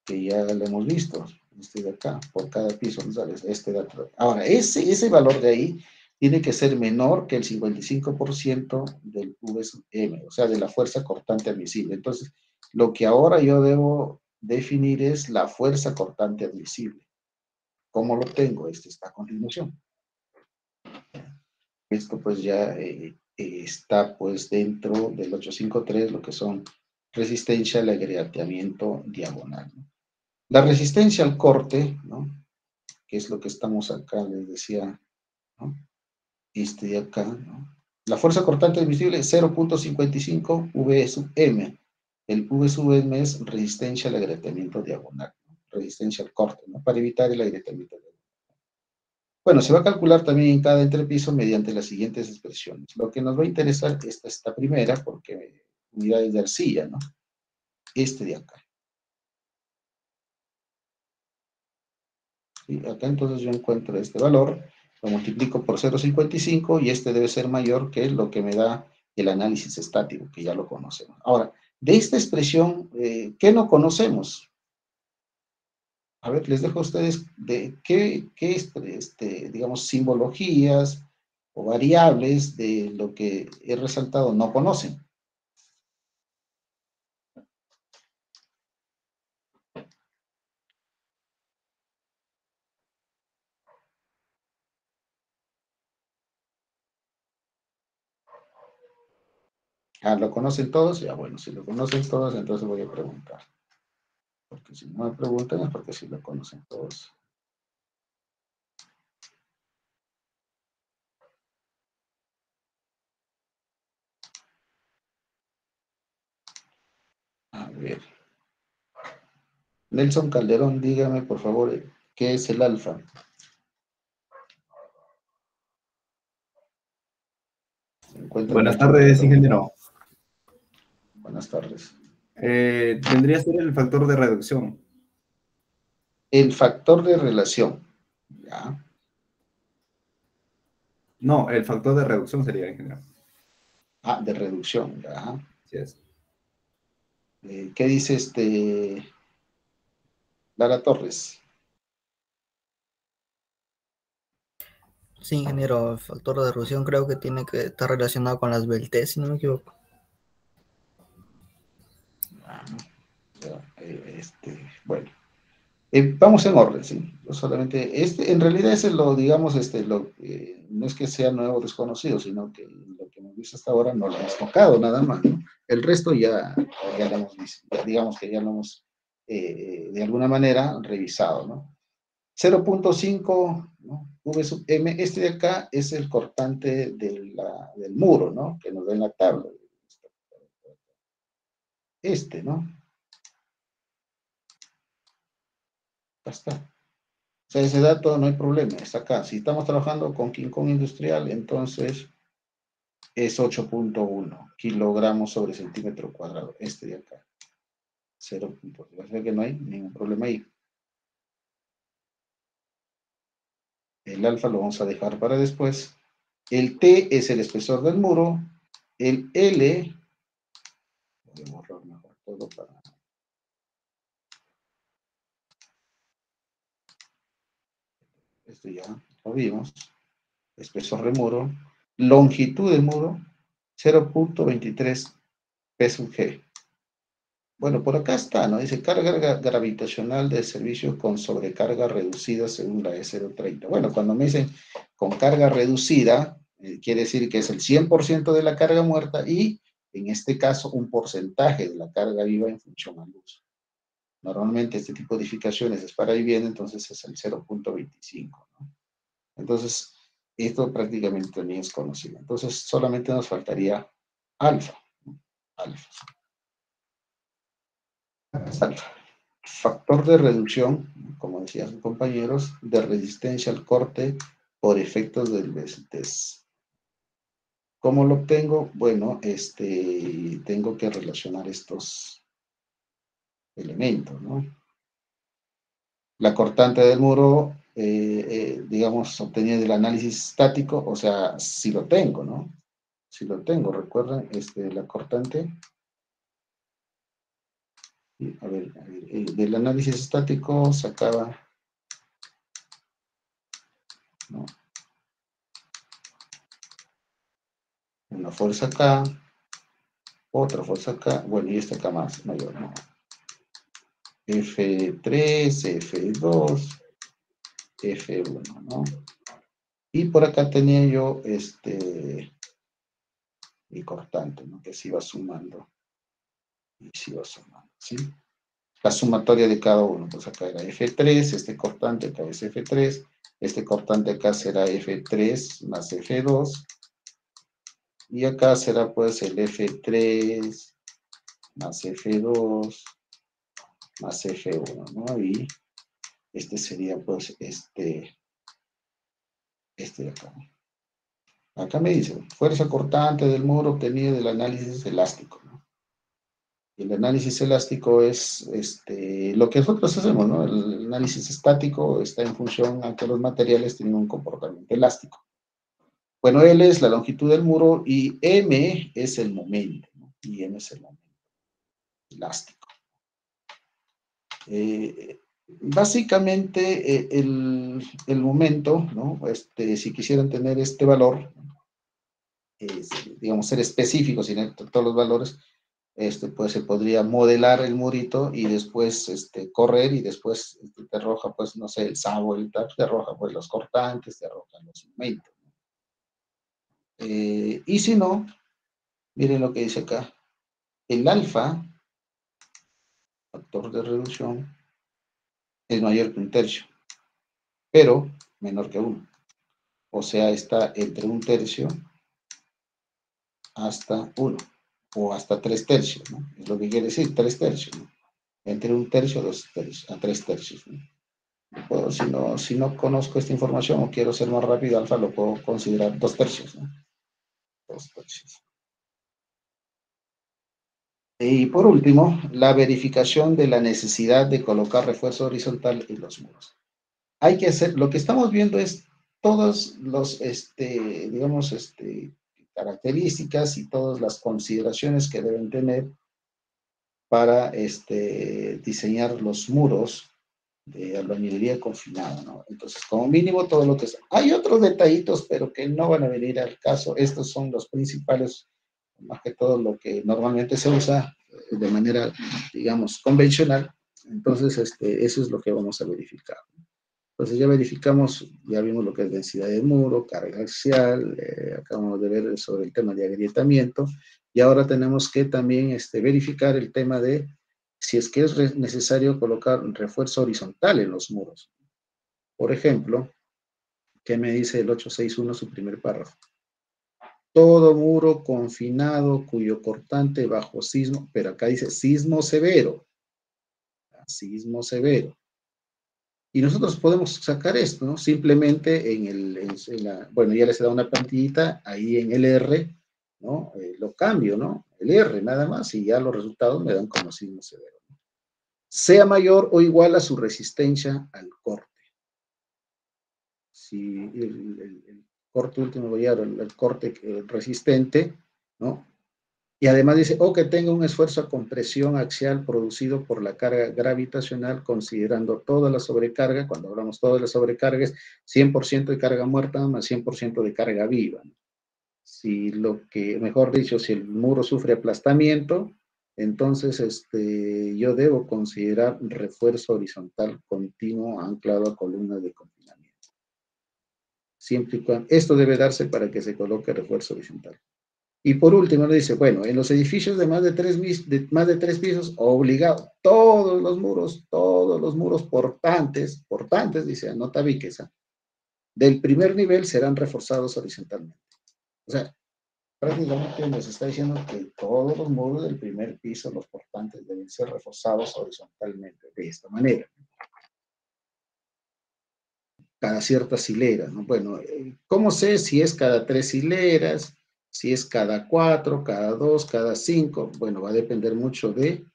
que ya lo hemos visto, de acá, por cada piso, ¿no? Dato. Ahora, ese valor de ahí tiene que ser menor que el 55% del VM, o sea, de la fuerza cortante admisible. Entonces, lo que ahora yo debo definir es la fuerza cortante admisible. ¿Cómo lo tengo? Está a continuación. Esto pues ya está pues dentro del 853, lo que son resistencia al agrietamiento diagonal, ¿no? La resistencia al corte, ¿no? Que es lo que estamos acá, les decía, ¿no? De acá, ¿no? La fuerza cortante admisible es 0.55 V sub M. El V sub M es resistencia al agrietamiento diagonal, ¿no? Resistencia al corte, ¿no? Para evitar el agrietamiento diagonal. Bueno, se va a calcular también en cada entrepiso mediante las siguientes expresiones. Lo que nos va a interesar es esta primera, porque unidades de arcilla, ¿no? De acá. Y acá entonces yo encuentro este valor, lo multiplico por 0.55 y debe ser mayor que lo que me da el análisis estático, que ya lo conocemos. Ahora, de esta expresión, ¿qué no conocemos? A ver, les dejo a ustedes de qué digamos, simbologías o variables de lo que he resaltado no conocen. ¿Lo conocen todos? Ya, bueno, si lo conocen todos, entonces voy a preguntar. Porque si no me preguntan es porque sí lo conocen todos. A ver. Nelson Calderón, dígame, por favor, ¿qué es el alfa? Buenas tardes, ingeniero. Buenas tardes. Vendría a ser el factor de reducción. El factor de relación. Ya. No, el factor de reducción sería, ingeniero. De reducción, ya. Así es. ¿Qué dice Lara Torres? Sí, ingeniero, el factor de reducción creo que tiene que estar relacionado con las BLT, si no me equivoco. Bueno, vamos en orden, sí. Solamente, en realidad ese lo, digamos, no es que sea nuevo o desconocido, sino que lo que hemos visto hasta ahora no lo hemos tocado nada más, ¿no? El resto ya lo hemos visto, digamos que ya lo hemos, de alguna manera, revisado, ¿no? 0.5, ¿no? V sub M, este de acá es el cortante del muro, ¿no? Que nos da en la tabla. Este, ¿no? Acá está. O sea, ese dato no hay problema, está acá. Si estamos trabajando con King Kong industrial, entonces es 8.1 kilogramos sobre centímetro cuadrado, este de acá. 0.1. O sea que no hay ningún problema ahí. El alfa lo vamos a dejar para después. El T es el espesor del muro. El L, voy a borrar mejor todo para... Esto ya lo vimos. Espesor de muro. Longitud del muro, 0.23 P sub G. Bueno, por acá está, ¿no? Dice carga gravitacional de servicio con sobrecarga reducida según la E030. Bueno, cuando me dicen con carga reducida, quiere decir que es el 100% de la carga muerta y, en este caso, un porcentaje de la carga viva en función al uso. Normalmente este tipo de edificaciones es para vivienda, entonces es el 0.25, ¿no? Entonces, esto prácticamente también es conocido. Entonces, solamente nos faltaría alfa, ¿no? Alfa. Alfa. Factor de reducción, como decían sus compañeros, de resistencia al corte por efectos del BSTES. ¿Cómo lo obtengo? Bueno, tengo que relacionar estos elementos, ¿no? La cortante del muro, digamos, obtenida del análisis estático, o sea, si lo tengo, ¿no? Si lo tengo, recuerden, la cortante. A ver, del análisis estático sacaba, ¿no? Una fuerza acá, otra fuerza acá, bueno, y esta acá más mayor, ¿no? F3, F2, F1, ¿no? Y por acá tenía yo mi cortante, ¿no? Que se iba sumando. Y se iba sumando, ¿sí? La sumatoria de cada uno, pues acá era F3, este cortante acá es F3, este cortante acá será F3 más F2, y acá será pues el F3 más F2 más F1, ¿no? Y este sería pues este de acá. Acá me dice, fuerza cortante del muro obtenida del análisis elástico, ¿no? Y el análisis elástico es lo que nosotros hacemos, ¿no? El análisis estático está en función a que los materiales tienen un comportamiento elástico. Bueno, L es la longitud del muro y M es el momento, ¿no? Y M es el momento elástico. Básicamente, el momento, ¿no? Si quisieran tener este valor, digamos, ser específico, sin todos los valores, pues se podría modelar el murito y después correr y después te arroja, pues, no sé, el sabo, te arroja, pues, los cortantes, te arroja los momentos. Y si no, miren lo que dice acá. El alfa, factor de reducción, es mayor que 1/3, pero menor que 1. O sea, está entre 1/3 hasta 1, o hasta 3/3, ¿no? Es lo que quiere decir, 3/3, ¿no? Entre 1/3, 2/3, a 3/3, ¿no? Puedo, si no conozco esta información o quiero ser más rápido, alfa lo puedo considerar 2/3, ¿no? 2/3. Y por último, la verificación de la necesidad de colocar refuerzo horizontal en los muros. Hay que hacer, lo que estamos viendo es todos los, digamos, características y todas las consideraciones que deben tener para diseñar los muros de albañilería confinada, ¿no? Entonces, como mínimo, todo lo que es... Hay otros detallitos, pero que no van a venir al caso. Estos son los principales, más que todo lo que normalmente se usa de manera, digamos, convencional. Entonces, eso es lo que vamos a verificar. Entonces, ya verificamos, ya vimos lo que es densidad del muro, carga axial, acabamos de ver sobre el tema de agrietamiento, y ahora tenemos que también verificar el tema de si es que es necesario colocar un refuerzo horizontal en los muros. Por ejemplo, ¿qué me dice el 861, su primer párrafo? Todo muro confinado cuyo cortante bajo sismo, pero acá dice sismo severo. Sismo severo. Y nosotros podemos sacar esto, ¿no? Simplemente bueno, ya les he dado una plantillita, ahí en el R, ¿no? Lo cambio, ¿no? El R nada más, y ya los resultados me dan como sismo severo, ¿no? Sea mayor o igual a su resistencia al corte. Si el corte último voy a dar el corte resistente, ¿no? Y además dice, o que tenga un esfuerzo a compresión axial producido por la carga gravitacional, considerando toda la sobrecarga. Cuando hablamos toda la sobrecarga es 100% de carga muerta más 100% de carga viva. Si mejor dicho, si el muro sufre aplastamiento, entonces yo debo considerar refuerzo horizontal continuo anclado a columnas de confinamiento. Siempre y cuando, esto debe darse para que se coloque refuerzo horizontal. Y por último, le dice, bueno, en los edificios de más de tres pisos, obligado, todos los muros portantes, dice, anota Víqueza, del primer nivel serán reforzados horizontalmente. O sea, prácticamente nos está diciendo que todos los muros del primer piso, los portantes, deben ser reforzados horizontalmente, de esta manera. Cada ciertas hileras, ¿no? Bueno, ¿cómo sé si es cada 3 hileras? Si es cada 4, cada 2, cada 5, bueno, va a depender mucho de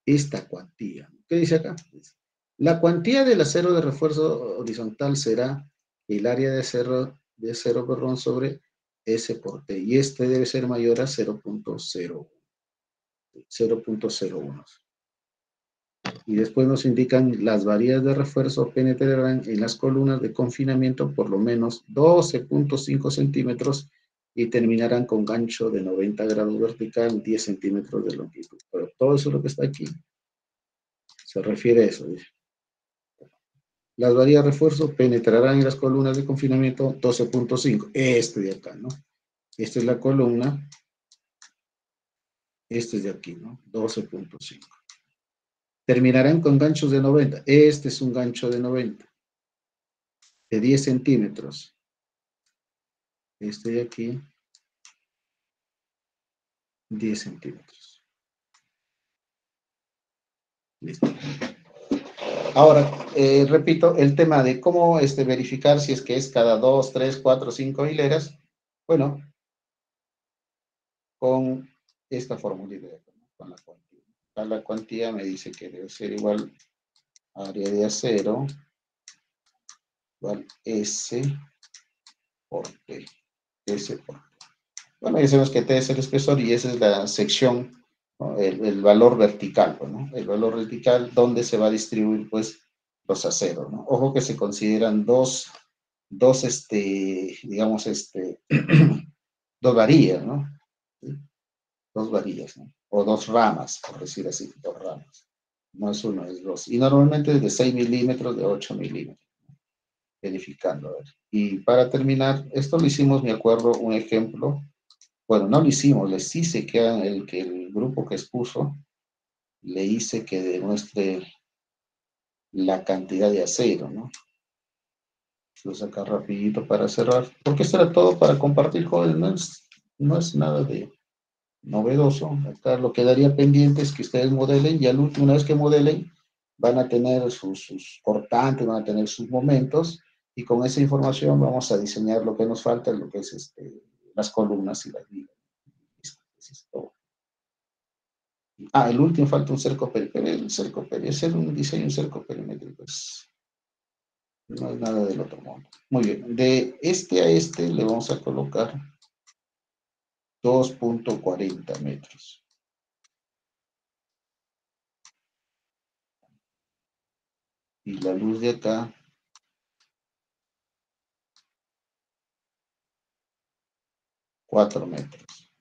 esta cuantía. ¿Qué dice acá? La cuantía del acero de refuerzo horizontal será el área de acero, sobre S por T, y este debe ser mayor a 0.01. Y después nos indican las varillas de refuerzo penetrarán en las columnas de confinamiento por lo menos 12.5 centímetros y terminarán con gancho de 90 grados vertical, 10 centímetros de longitud. Pero todo eso es lo que está aquí. Se refiere a eso, dice. Las varillas de refuerzo penetrarán en las columnas de confinamiento 12.5. Este de acá, ¿no? Esta es la columna. Este es de aquí, ¿no? 12.5. Terminarán con ganchos de 90. Este es un gancho de 90. De 10 centímetros. Este de aquí. 10 centímetros. Listo. Ahora, repito, el tema de cómo verificar si es que es cada 2, 3, 4, 5 hileras. Bueno, con esta formulita, con la cuantía. La cuantía me dice que debe ser igual a área de acero, igual S por T. S por T. Bueno, ya sabemos que T es el espesor y esa es la sección, ¿no? El valor vertical, ¿no? El valor vertical donde se va a distribuir, pues, los aceros, ¿no? Ojo que se consideran dos digamos, dos varillas, ¿no? ¿Sí? Dos varillas, ¿no? O dos ramas, por decir así, dos ramas. No es uno, es dos. Y normalmente es de 6 milímetros, de 8 milímetros. Verificando, a ver. Y para terminar, esto lo hicimos, me acuerdo, un ejemplo. Bueno, no lo hicimos, les hice que el grupo que expuso, le hice que demuestre la cantidad de acero, ¿no? Lo saca rapidito para cerrar, porque esto era todo para compartir, jóvenes, no es nada de novedoso. Acá lo que daría pendiente es que ustedes modelen, y una vez que modelen, van a tener sus cortantes, van a tener sus momentos, y con esa información vamos a diseñar lo que nos falta, lo que es las columnas y las vigas. Eso es todo. El último falta un cerco perimétrico. El cerco perimétrico, hacer un diseño, un cerco perimétrico, pues, no es nada del otro mundo. Muy bien, de este a este le vamos a colocar 2.40 metros. Y la luz de acá, 4 metros.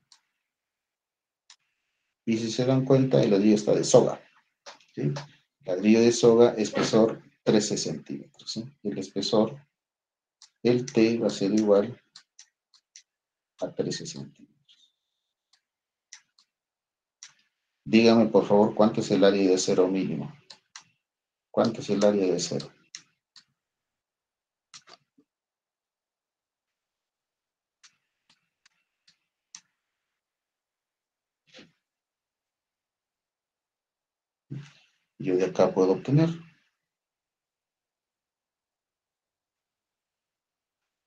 Y si se dan cuenta, el ladrillo está de soga, ¿sí? Ladrillo de soga, espesor 13 centímetros, ¿sí? El espesor, el T va a ser igual a 13 centímetros. Dígame, por favor, ¿cuánto es el área de acero mínimo? ¿Cuánto es el área de acero? yo de acá puedo obtener.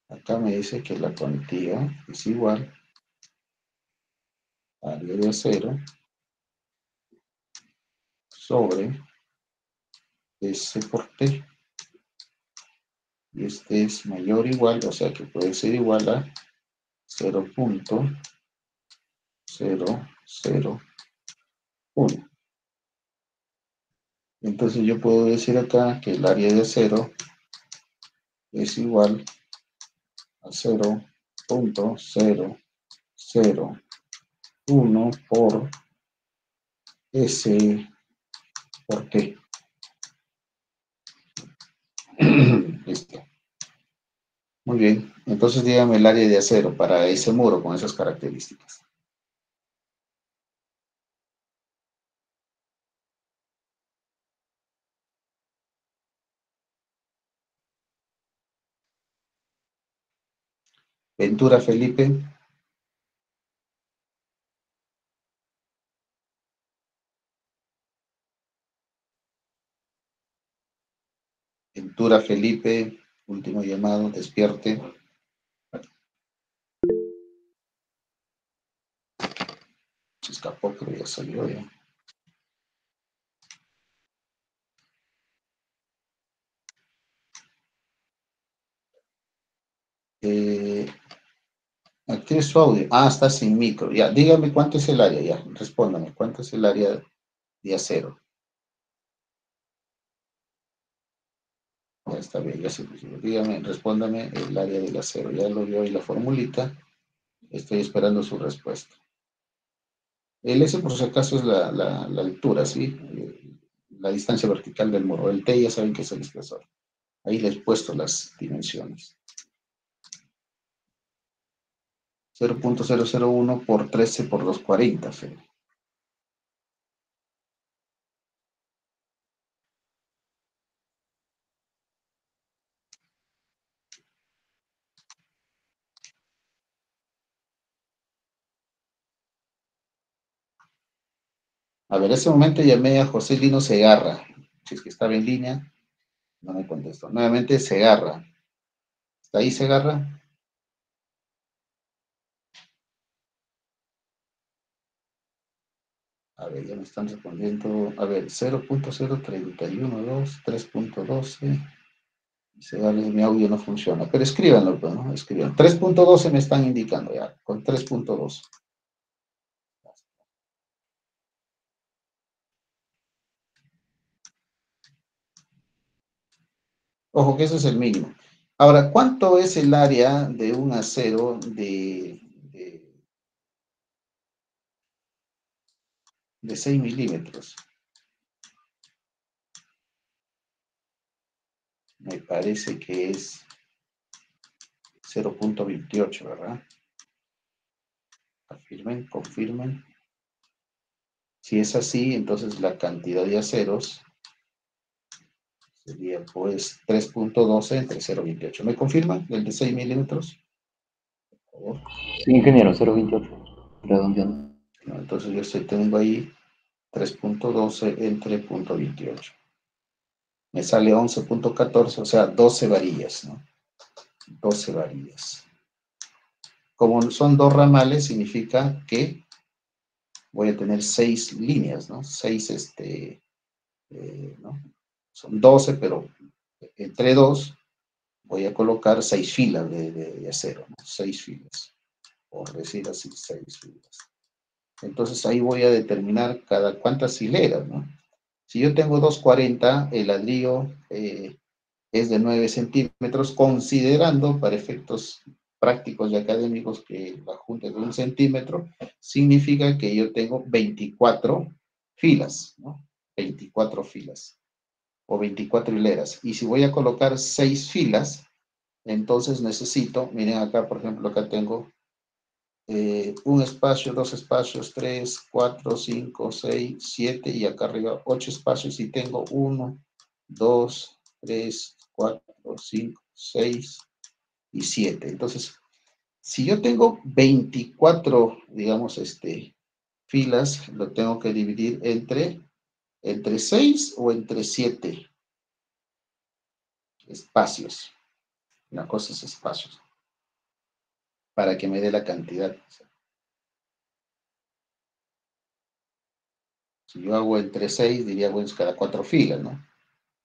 Acá me dice que la cuantía es igual a área de acero sobre S por T. Y este es mayor o igual, o sea que puede ser igual a 0.001. Entonces yo puedo decir acá que el área de acero es igual a 0.001 por S por T. Listo. Muy bien. Entonces dígame el área de acero para ese muro con esas características. Ventura Felipe. Ventura Felipe, último llamado, despierte. Se escapó, pero ya salió ya. Active su audio. Ah, está sin micro. Ya, dígame cuánto es el área, ya. Respóndame, ¿cuánto es el área de acero? Ya está bien, ya se puso. Dígame, respóndame el área del acero. Ya lo vio ahí la formulita. Estoy esperando su respuesta. El S, por si acaso, es la altura, ¿sí? La distancia vertical del muro. El T ya saben que es el espesor. Ahí les he puesto las dimensiones. 0.001 por 13 por 240, Fede. A ver, en ese momento llamé a José Lino Segarra. Si es que estaba en línea, no me contestó. Nuevamente Segarra. ¿Está ahí Segarra? A ver, ya me están respondiendo. A ver, 0.0312, 3.12. Segarra, mi audio no funciona. Pero escríbanlo, pues, ¿no? Escriban. 3.12 me están indicando ya, con 3.12. Ojo que ese es el mínimo. Ahora, ¿cuánto es el área de un acero de 6 milímetros? Me parece que es 0.28, ¿verdad? Confirmen, confirmen. Si es así, entonces la cantidad de aceros sería pues 3.12 entre 0.28. ¿Me confirman el de 6 milímetros? Por favor. Sí, ingeniero, 0.28, redondeando. No, entonces yo tengo ahí 3.12 entre 0.28. Me sale 11.14, o sea, 12 varillas, ¿no? 12 varillas. Como son dos ramales, significa que voy a tener 6 líneas, ¿no? 6, ¿no? Son 12, pero entre 2 voy a colocar 6 filas de acero, ¿no? 6 filas, por decir así, 6 filas. Entonces ahí voy a determinar cuántas hileras, ¿no? Si yo tengo 240, el ladrillo es de 9 centímetros, considerando para efectos prácticos y académicos que la junta es de 1 centímetro, significa que yo tengo 24 filas, ¿no? 24 filas o 24 hileras. Y si voy a colocar 6 filas, entonces necesito, miren acá, por ejemplo, acá tengo un espacio, 2 espacios, 3, 4, 5, 6, 7 y acá arriba 8 espacios y tengo 1, 2, 3, 4, 5, 6 y 7. Entonces, si yo tengo 24, digamos, filas, lo tengo que dividir entre ¿Entre 6 o entre 7 espacios? Una cosa es espacios, para que me dé la cantidad. Si yo hago entre 6, diría, bueno, es cada 4 filas, ¿no?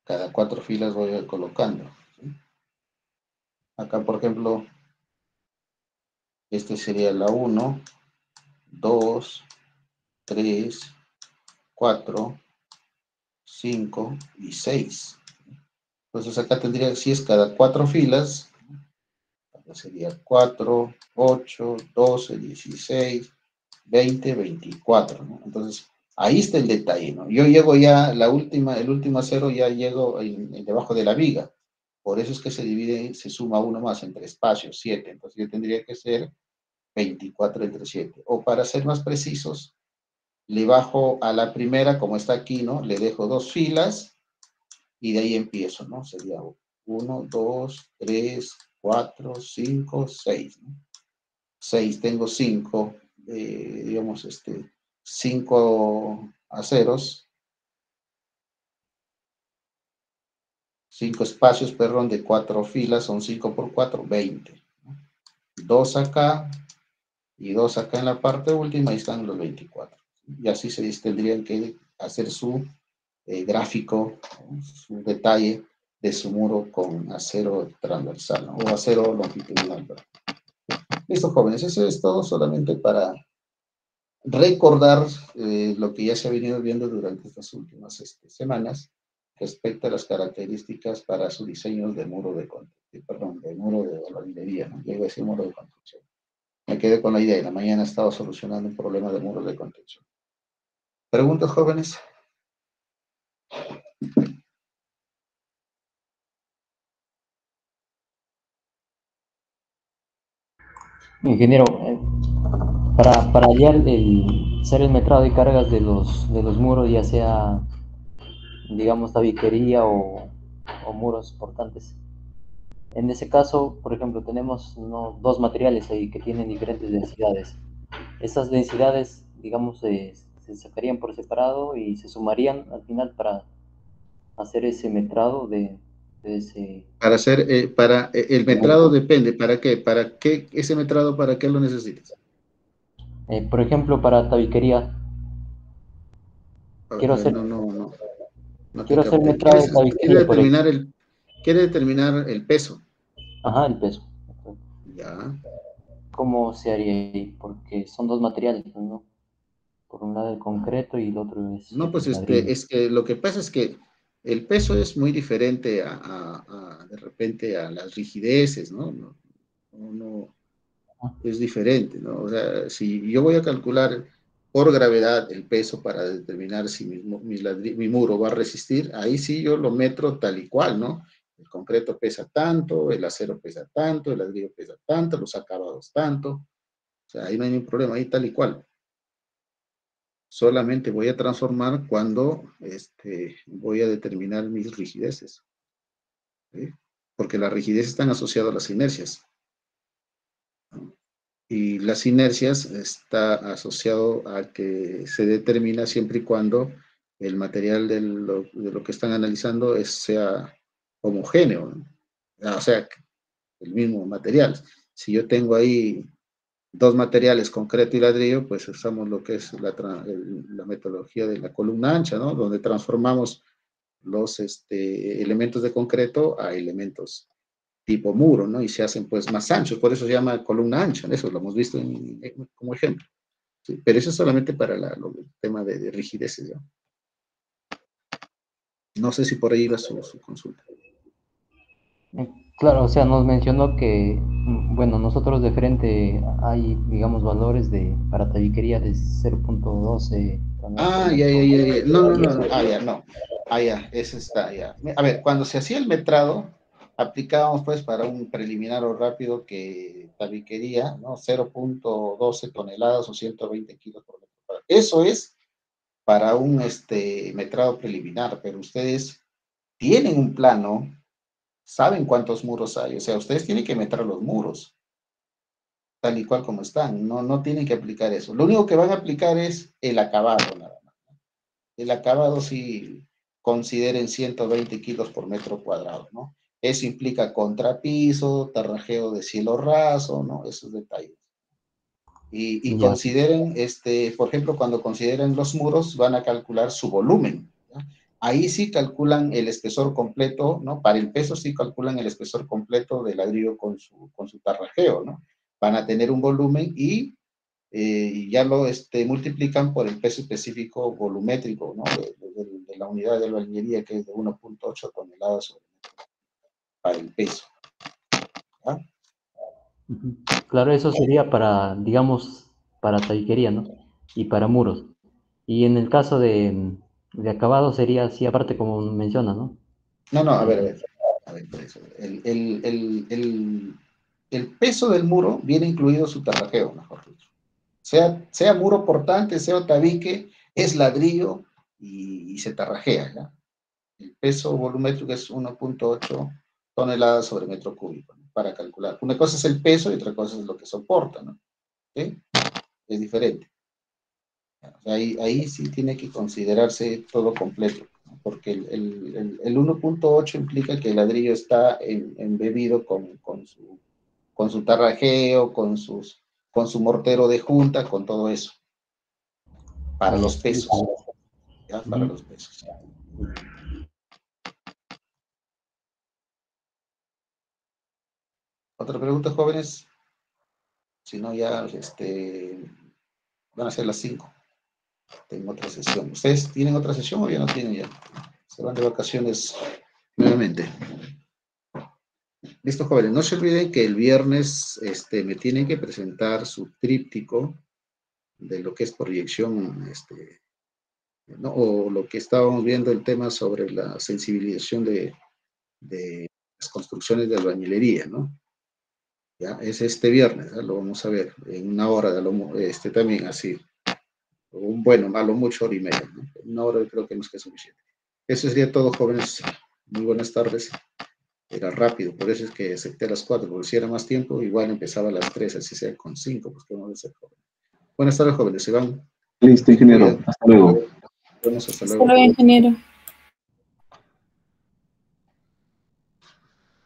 Cada 4 filas voy colocando, ¿sí? Acá, por ejemplo, este sería la 1, 2, 3, 4, 5 y 6. Entonces acá tendría, si es cada 4 filas, acá sería 4, 8, 12, 16, 20, 24, ¿no? Entonces, ahí está el detalle, ¿no? Yo llego ya, el último cero ya llego debajo de la viga. Por eso es que se divide, se suma uno más entre espacios, 7. Entonces yo tendría que ser 24 entre 7. O para ser más precisos, le bajo a la primera, como está aquí, ¿no? Le dejo 2 filas y de ahí empiezo, ¿no? Sería 1, 2, 3, 4, 5, 6, ¿no? 6, tengo 5, digamos, 5 aceros, 5 espacios, perdón, de 4 filas, son 5 por 4, 20. 2 acá y 2 acá en la parte última, ahí están los 24. Y así se tendrían que hacer su gráfico, ¿no? Su detalle de su muro con acero transversal, ¿no? O acero longitudinal, ¿verdad? Listo, jóvenes, eso es todo solamente para recordar lo que ya se ha venido viendo durante estas últimas semanas respecto a las características para su diseño de muro de muro de albañilería, ¿no? Yo iba a decir muro de construcción. Me quedé con la idea y la mañana he estado solucionando un problema de muros de contención. ¿Preguntas, jóvenes? Ingeniero, para hallar hacer el metrado de cargas de los muros, ya sea, digamos, tabiquería o muros portantes. En ese caso, por ejemplo, tenemos dos materiales ahí que tienen diferentes densidades. Esas densidades, digamos, se sacarían por separado y se sumarían al final para hacer ese metrado de ese... Para hacer, el metrado depende, ¿para qué? ¿Para qué ese metrado, para qué lo necesitas? Por ejemplo, para tabiquería. Quiero hacer... No quiero te hacer capté. metrado de tabiquería, por eso. Quiere determinar el peso. Ajá, el peso. Ya. ¿Cómo se haría ahí? Porque son dos materiales, ¿no? Por un lado el concreto y el otro es... No, pues ladrillo. es que lo que pasa es que el peso es muy diferente de repente a las rigideces, ¿no? No, es diferente, ¿no? O sea, si yo voy a calcular por gravedad el peso para determinar si mi muro va a resistir, ahí sí yo lo metro tal y cual, ¿no? El concreto pesa tanto, el acero pesa tanto, el ladrillo pesa tanto, los acabados tanto. O sea, ahí no hay ningún problema, ahí tal y cual. Solamente voy a transformar cuando voy a determinar mis rigideces, ¿sí? Porque las rigideces están asociadas a las inercias, ¿no? Y las inercias está asociado a que se determina siempre y cuando el material de lo que están analizando sea homogéneo, ¿no? O sea, el mismo material. Si yo tengo ahí dos materiales, concreto y ladrillo, pues usamos lo que es la metodología de la columna ancha, ¿no? Donde transformamos los elementos de concreto a elementos tipo muro, ¿no? Y se hacen pues más anchos, por eso se llama columna ancha, ¿no? Eso lo hemos visto como ejemplo. ¿Sí? Pero eso es solamente para el tema de rigideces, ¿no? No sé si por ahí iba su consulta. Claro, o sea, nos mencionó que, bueno, nosotros de frente hay, digamos, valores para tabiquería de 0.12. Ah, ya. No. Ya, ese está, ya. A ver, cuando se hacía el metrado, aplicábamos pues para un preliminar o rápido que tabiquería, ¿no? 0.12 toneladas o 120 kilos por metro cuadrado. Eso es para un metrado preliminar, pero ustedes tienen un plano, saben cuántos muros hay, o sea, ustedes tienen que metrar los muros, tal y cual como están, no tienen que aplicar eso. Lo único que van a aplicar es el acabado, nada más. el acabado sí consideren 120 kilos por metro cuadrado, ¿no? Eso implica contrapiso, tarrajeo de cielo raso, ¿no? Esos detalles. Y Ya. consideren, por ejemplo, cuando consideren los muros, van a calcular su volumen, ¿ya? Ahí sí calculan el espesor completo, ¿no? Para el peso sí calculan el espesor completo del ladrillo con su tarrajeo, ¿no? Van a tener un volumen y ya lo multiplican por el peso específico volumétrico, ¿no? De la unidad de albañilería, que es de 1.8 toneladas sobre metro, para el peso. ¿Ya? Ujú. Claro, eso sería para, digamos, para tabiquería, ¿no? Y para muros. Y en el caso de acabado sería así, aparte como menciona, ¿no? No, a ver, por eso. El peso del muro viene incluido su tarrajeo, mejor dicho. Sea muro portante, sea tabique, es ladrillo y se tarrajea, ¿ya? El peso volumétrico es 1.8 toneladas sobre metro cúbico, ¿no? Para calcular. Una cosa es el peso y otra cosa es lo que soporta, ¿no? ¿Sí? Es diferente. O sea, ahí sí tiene que considerarse todo completo, ¿no? Porque el 1.8 implica que el ladrillo está embebido con su tarrajeo, con su mortero de junta, con todo eso. Para los pesos. ¿Ya? Para los pesos. ¿Otra pregunta, jóvenes? Si no, ya van a ser las 5. Tengo otra sesión. ¿Ustedes tienen otra sesión o ya no tienen ya? Se van de vacaciones nuevamente. Listo, jóvenes. No se olviden que el viernes me tienen que presentar su tríptico de lo que es proyección, ¿no? O lo que estábamos viendo, el tema sobre la sensibilización de las construcciones de albañilería, ¿no? Ya, es este viernes, ¿eh? Lo vamos a ver en una hora, también así. Bueno, a lo mucho hora y media, ¿no? Una hora creo que no es que es suficiente. Eso sería todo, jóvenes. Muy buenas tardes. Era rápido, por eso es que acepté a las 4, porque si era más tiempo, igual empezaba a las 3, así sea con 5, pues que vamos a hacer, jóvenes. Buenas tardes, jóvenes. Se van. Listo, ingeniero. Hasta luego. Bueno, hasta Hasta luego. luego, ingeniero.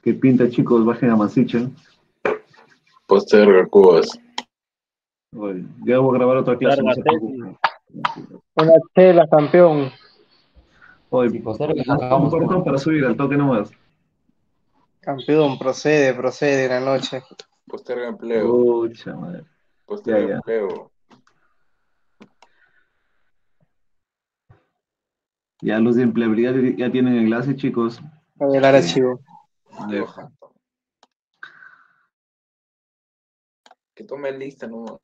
¿Qué pinta, chicos? Bajen a Mansicha. Posterga Cubas. Oye, ya voy a grabar otra clase, no se preocupen. Una chela, campeón. Oye, Sí, posterga, un acabamos cortón con... para subir al toque nomás. Campeón, procede la noche. Posterga empleo. Pucha madre. Posterga Ya. empleo. Ya los de empleabilidad ya tienen enlace, chicos. A ver, el archivo. Deja. Que tome lista nomás.